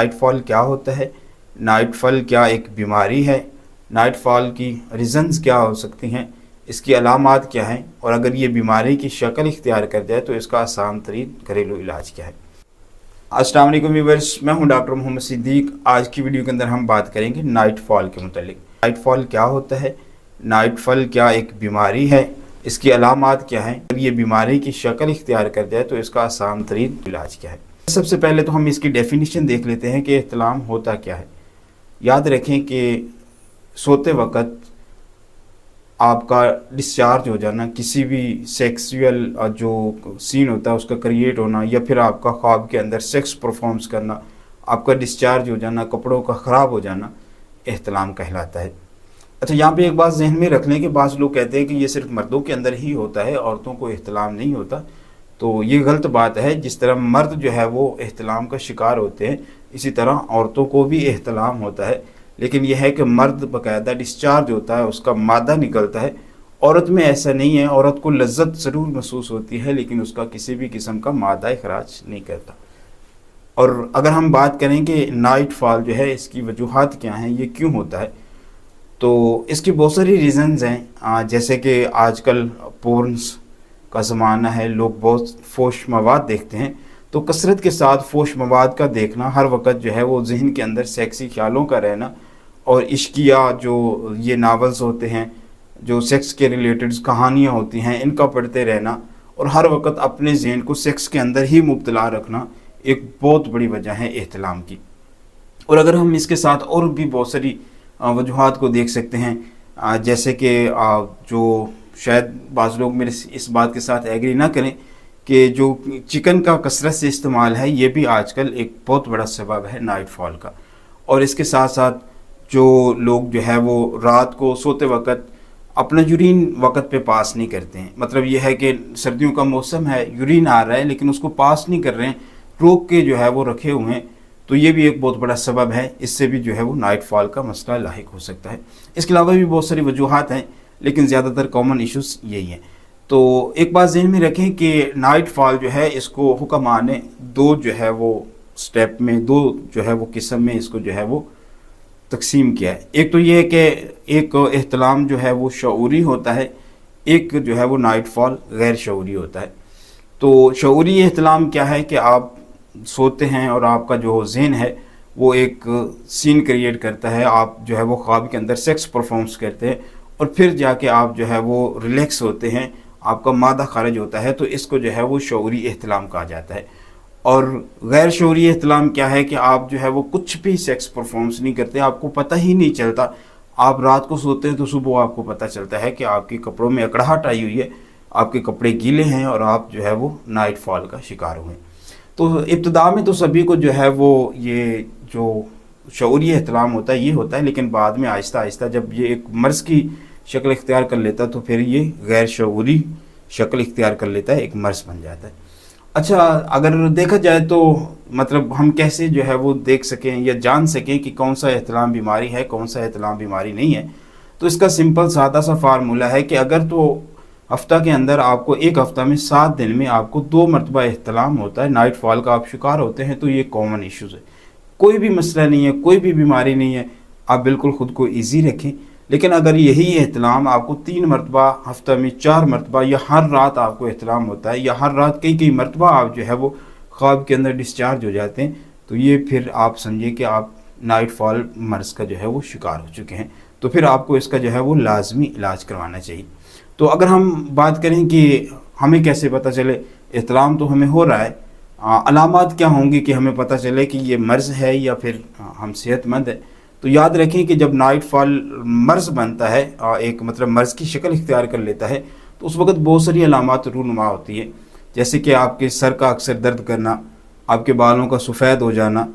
Night فال کیا ہوتا ہے؟ نائٹ فال کیا ایک بیماری ہے؟ نائٹ فال کی ریزنز کیا ہو سکتی ہیں؟ اس کی علامات کیا ہیں؟ اور اگر یہ بیماری کی شکل اختیار کر جائے تو اس کا آسان ترین گھریلو علاج کیا ہے؟ السلام علیکم ویورز، میں ہوں ڈاکٹر محمد صدیق۔ آج کی ویڈیو کے اندر ہم بات کریں گے نائٹ فال کے متعلق۔ نائٹ فال کیا ہوتا ہے؟ نائٹ فال کیا ایک بیماری ہے؟ اس کی علامات کیا ہیں؟ اگر یہ بیماری کی شکل اختیار کر جائے تو اس کا آسان ترین علاج کیا ہے؟ سب سے پہلے تو ہم اس کی ڈیفینیشن دیکھ لیتے ہیں کہ احتلام ہوتا کیا ہے۔ یاد رکھیں کہ سوتے وقت آپ کا ڈسچارج ہو جانا، کسی بھی سیکسول جو سین ہوتا ہے اس کا کریٹ ہونا، یا پھر آپ کا خواب کے اندر سیکس پرفارمنس کرنا، آپ کا ڈسچارج ہو جانا، کپڑوں کا خراب ہو جانا، احتلام کہلاتا ہے۔ اچھا، یہاں پہ ایک بات ذہن میں رکھ لیں کہ بعض لوگ کہتے ہیں کہ یہ صرف مردوں کے اندر ہی ہوتا ہے، عورتوں کو احتلام نہیں ہوتا۔ تو یہ غلط بات ہے۔ جس طرح مرد جو ہے وہ احتلام کا شکار ہوتے ہیں، اسی طرح عورتوں کو بھی احتلام ہوتا ہے، لیکن یہ ہے کہ مرد باقاعدہ ڈسچارج ہوتا ہے، اس کا مادہ نکلتا ہے۔ عورت میں ایسا نہیں ہے، عورت کو لذت ضرور محسوس ہوتی ہے لیکن اس کا کسی بھی قسم کا مادہ اخراج نہیں کرتا۔ اور اگر ہم بات کریں کہ نائٹ فال جو ہے اس کی وجوہات کیا ہیں، یہ کیوں ہوتا ہے، تو اس کی بہت ساری ریزنز ہیں۔ جیسے کہ آج کل پورنس کا زمانہ ہے، لوگ بہت فوش مواد دیکھتے ہیں، تو کثرت کے ساتھ فوش مواد کا دیکھنا ہر وقت جو ہے وہ ذہن کے اندر سیکسی خیالوں کا رہنا، اور عشقیہ جو یہ ناولز ہوتے ہیں، جو سیکس کے ریلیٹڈ کہانیاں ہوتی ہیں، ان کا پڑھتے رہنا، اور ہر وقت اپنے ذہن کو سیکس کے اندر ہی مبتلا رکھنا ایک بہت بڑی وجہ ہے احتلام کی۔ اور اگر ہم اس کے ساتھ اور بھی بہت ساری وجوہات کو دیکھ سکتے ہیں، جیسے کہ جو شاید بعض لوگ میرے اس بات کے ساتھ ایگری نہ کریں کہ جو چکن کا کثرت سے استعمال ہے، یہ بھی آج کل ایک بہت بڑا سبب ہے نائٹ فال کا۔ اور اس کے ساتھ ساتھ جو لوگ جو ہے وہ رات کو سوتے وقت اپنا یورین وقت پہ پاس نہیں کرتے ہیں، مطلب یہ ہے کہ سردیوں کا موسم ہے، یورین آ رہا ہے لیکن اس کو پاس نہیں کر رہے ہیں، روک کے جو ہے وہ رکھے ہوئے ہیں، تو یہ بھی ایک بہت بڑا سبب ہے۔ اس سے بھی جو ہے وہ نائٹ فال کا مسئلہ لاحق ہو سکتا ہے۔ اس کے علاوہ بھی بہت ساری وجوہات ہیں لیکن زیادہ تر کامن ایشوز یہی ہیں۔ تو ایک بات ذہن میں رکھیں کہ نائٹ فال جو ہے اس کو حکماء نے دو جو ہے وہ سٹیپ میں، دو جو ہے وہ قسم میں اس کو جو ہے وہ تقسیم کیا ہے۔ ایک تو یہ ہے کہ ایک احتلام جو ہے وہ شعوری ہوتا ہے، ایک جو ہے وہ نائٹ فال غیر شعوری ہوتا ہے۔ تو شعوری احتلام کیا ہے کہ آپ سوتے ہیں اور آپ کا جو ذہن ہے وہ ایک سین کریٹ کرتا ہے، آپ جو ہے وہ خواب کے اندر سیکس پرفارمنس کرتے ہیں، اور پھر جا کے آپ جو ہے وہ ریلیکس ہوتے ہیں، آپ کا مادہ خارج ہوتا ہے، تو اس کو جو ہے وہ شعوری احتلام کہا جاتا ہے۔ اور غیر شعوری احتلام کیا ہے کہ آپ جو ہے وہ کچھ بھی سیکس پرفارمنس نہیں کرتے، آپ کو پتہ ہی نہیں چلتا، آپ رات کو سوتے ہیں تو صبح آپ کو پتہ چلتا ہے کہ آپ کے کپڑوں میں اکڑاہٹ آئی ہوئی ہے، آپ کے کپڑے گیلے ہیں اور آپ جو ہے وہ نائٹ فال کا شکار ہوئے۔ تو ابتدا میں تو سبھی کو جو ہے وہ یہ جو شعوری احتلام ہوتا ہے یہ ہوتا ہے، لیکن بعد میں آہستہ آہستہ جب یہ ایک مرض کی شکل اختیار کر لیتا تو پھر یہ غیر شعوری شکل اختیار کر لیتا ہے، ایک مرض بن جاتا ہے۔ اچھا، اگر دیکھا جائے تو مطلب ہم کیسے جو ہے وہ دیکھ سکیں یا جان سکیں کہ کون سا احتلام بیماری ہے، کون سا احتلام بیماری نہیں ہے، تو اس کا سمپل سادہ سا فارمولہ ہے کہ اگر تو ہفتہ کے اندر آپ کو ایک ہفتہ میں 7 دن میں آپ کو 2 مرتبہ احتلام ہوتا ہے، نائٹ فال کا آپ شکار ہوتے ہیں، تو یہ کامن ایشوز ہے، کوئی بھی مسئلہ نہیں ہے، کوئی بھی بیماری نہیں ہے، آپ بالکل خود کو ایزی رکھیں۔ لیکن اگر یہی احتلام آپ کو 3 مرتبہ ہفتہ میں 4 مرتبہ یا ہر رات آپ کو احتلام ہوتا ہے، یا ہر رات کئی مرتبہ آپ جو ہے وہ خواب کے اندر ڈسچارج ہو جاتے ہیں، تو یہ پھر آپ سمجھیں کہ آپ نائٹ فال مرض کا جو ہے وہ شکار ہو چکے ہیں، تو پھر آپ کو اس کا جو ہے وہ لازمی علاج کروانا چاہیے۔ تو اگر ہم بات کریں کہ ہمیں کیسے پتہ چلے احتلام تو ہمیں ہو رہا ہے، علامات کیا ہوں گی کہ ہمیں پتہ چلے کہ یہ مرض ہے یا پھر ہم صحت مند ہے، تو یاد رکھیں کہ جب نائٹ فال مرض بنتا ہے، ایک مطلب مرض کی شکل اختیار کر لیتا ہے، تو اس وقت بہت ساری علامات رونما ہوتی ہیں، جیسے کہ آپ کے سر کا اکثر درد کرنا، آپ کے بالوں کا سفید ہو جانا،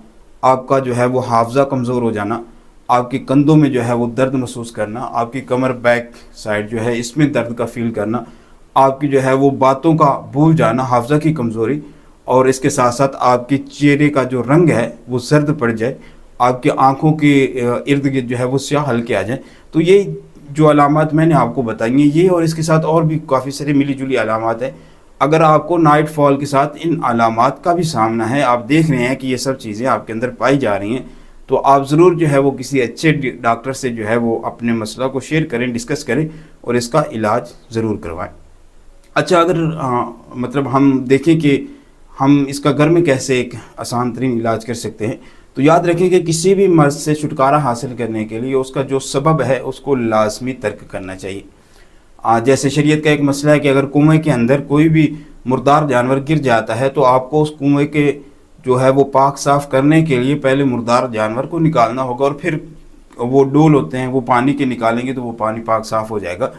آپ کا جو ہے وہ حافظہ کمزور ہو جانا، آپ کے کندھوں میں جو ہے وہ درد محسوس کرنا، آپ کی کمر بیک سائڈ جو ہے اس میں درد کا فیل کرنا، آپ کی جو ہے وہ باتوں کا بھول جانا، حافظہ کی کمزوری، اور اس کے ساتھ ساتھ آپ کے چہرے کا جو رنگ ہے وہ زرد پڑ جائے، آپ کے آنکھوں کے ارد گرد جو ہے وہ سیاہ ہلکے آ جائیں، تو یہ جو علامات میں نے آپ کو بتائی ہیں یہ، اور اس کے ساتھ اور بھی کافی ساری ملی جلی علامات ہیں۔ اگر آپ کو نائٹ فال کے ساتھ ان علامات کا بھی سامنا ہے، آپ دیکھ رہے ہیں کہ یہ سب چیزیں آپ کے اندر پائی جا رہی ہیں، تو آپ ضرور جو ہے وہ کسی اچھے ڈاکٹر سے جو ہے وہ اپنے مسئلہ کو شیئر کریں، ڈسکس کریں اور اس کا علاج ضرور کروائیں۔ اچھا، اگر مطلب ہم دیکھیں کہ ہم اس کا گھر میں کیسے ایک آسان ترین علاج کر سکتے ہیں، تو یاد رکھیں کہ کسی بھی مرض سے چھٹکارا حاصل کرنے کے لیے اس کا جو سبب ہے اس کو لازمی ترک کرنا چاہیے۔ جیسے شریعت کا ایک مسئلہ ہے کہ اگر کنویں کے اندر کوئی بھی مردار جانور گر جاتا ہے تو آپ کو اس کنویں کے جو ہے وہ پاک صاف کرنے کے لیے پہلے مردار جانور کو نکالنا ہوگا، اور پھر وہ ڈول ہوتے ہیں وہ پانی کے نکالیں گے تو وہ پانی پاک صاف ہو جائے گا۔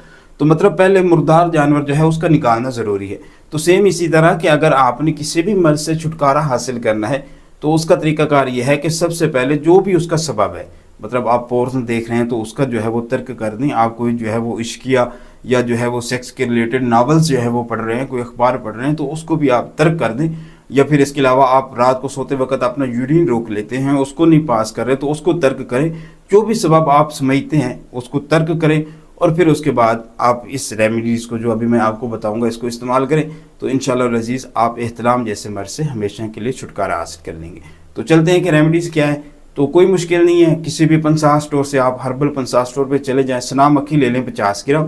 تو مطلب پہلے مردار جانور جو ہے اس کا نکالنا ضروری ہے۔ تو سیم اسی طرح کہ اگر آپ نے کسی بھی مرض سے چھٹکارا حاصل کرنا ہے تو اس کا طریقہ کار یہ ہے کہ سب سے پہلے جو بھی اس کا سبب ہے، مطلب آپ پورن دیکھ رہے ہیں تو اس کا جو ہے وہ ترک کر دیں۔ آپ کوئی جو ہے وہ عشقیہ یا جو ہے وہ سیکس کے ریلیٹڈ ناولز جو ہے وہ پڑھ رہے ہیں، کوئی اخبار پڑھ رہے ہیں، تو اس کو بھی آپ ترک کر دیں۔ یا پھر اس کے علاوہ آپ رات کو سوتے وقت اپنا یورین روک لیتے ہیں، اس کو نہیں پاس کر رہے تو اس کو ترک کریں۔ جو بھی سبب آپ سمجھتے ہیں اس کو ترک کریں، اور پھر اس کے بعد آپ اس ریمیڈیز کو جو ابھی میں آپ کو بتاؤں گا اس کو استعمال کریں، تو انشاءاللہ العزیز آپ احتلام جیسے مرض سے ہمیشہ کے لیے چھٹکارا حاصل کر لیں گے۔ تو چلتے ہیں کہ ریمیڈیز کیا ہے۔ تو کوئی مشکل نہیں ہے، کسی بھی پنسا اسٹور سے آپ ہربل پنسا اسٹور پہ چلے جائیں، سنا مکھی لے لیں 50 گرام،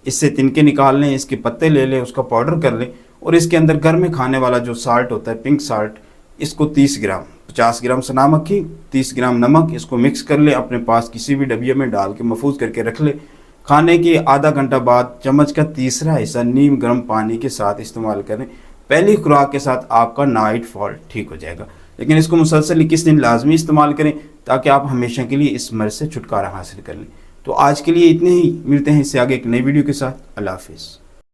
اس سے تنکے نکال لیں، اس کے پتے لے لیں، اس کا پاؤڈر کر لیں، اور اس کے اندر گھر میں کھانے والا جو سالٹ ہوتا ہے پنک سالٹ، اس کو 30 گرام، 50 گرام سنا مکھی، 30 گرام نمک، اس کو مکس کر لیں، اپنے پاس کسی بھی ڈبیا میں ڈال کے محفوظ کر کے رکھ لیں۔ کھانے کے آدھا گھنٹہ بعد چمچ کا تیسرا حصہ نیم گرم پانی کے ساتھ استعمال کریں۔ پہلی خوراک کے ساتھ آپ کا نائٹ فال ٹھیک ہو جائے گا، لیکن اس کو مسلسل 21 دن لازمی استعمال کریں تاکہ آپ ہمیشہ کے لیے اس مرض سے چھٹکارا حاصل کر لیں۔ تو آج کے لیے اتنے ہی، ملتے ہیں اس سے آگے ایک نئی ویڈیو کے ساتھ۔ اللہ حافظ۔